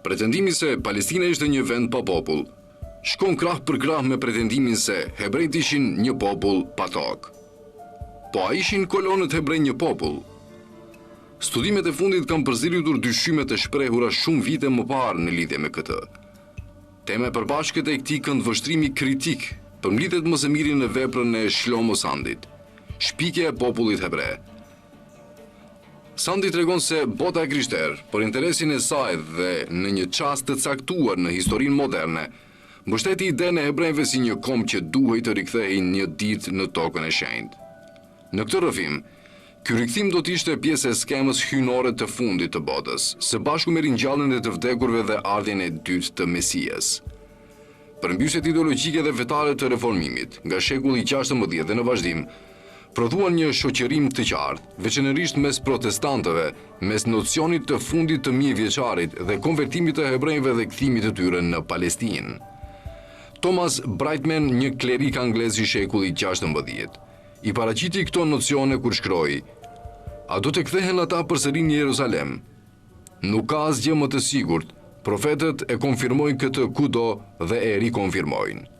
Pretendimi se Palestina ishte një vend pa popull shkon krah për krah me pretendimin se hebrejt ishin një popull pa tokë. Po a ishin kolonët hebrej një popull? Studimet e fundit kanë përziritur dyshimet e shprehura shumë vite më parë në lidhje me këtë. Tema e përbashkët e këtij këndvështrimi kritik përmlitet më së miri në veprën e Shlomo Sandit, Shpikja e popullit hebre. Sandi tregon se bota e krishterë, për interesin e saj dhe në një çast të caktuar në historinë moderne, mbështeti idenë e hebrejve si një kom që duhej të rikthehej një ditë në tokën e shenjtë. Në këtë rrëfim, ky rikthim do të ishte pjesë e skemës hyjnore të fundit të botës, së bashku me ringjalljen e të vdekurve dhe ardhjen e dytë të Mesias. Përmbysjet ideologjike dhe fetare të reformimit, nga shekulli 16 dhe në vazhdim, prodhuan një shoqërim të qartë, veçanërisht mes protestantëve, mes nocionit të fundit të 1000 vjeçarit dhe konvertimit të hebrejve dhe kthimit të tyre në Palestinë. Thomas Brightman, një klerik anglez i shekullit 16, i paraqiti këto nocione kur shkroi: "A do të kthehen ata përsëri në Jeruzalem? Nuk ka asgjë më të sigurt. Profetët e konfirmojnë këtë kudo dhe e rikonfirmojnë."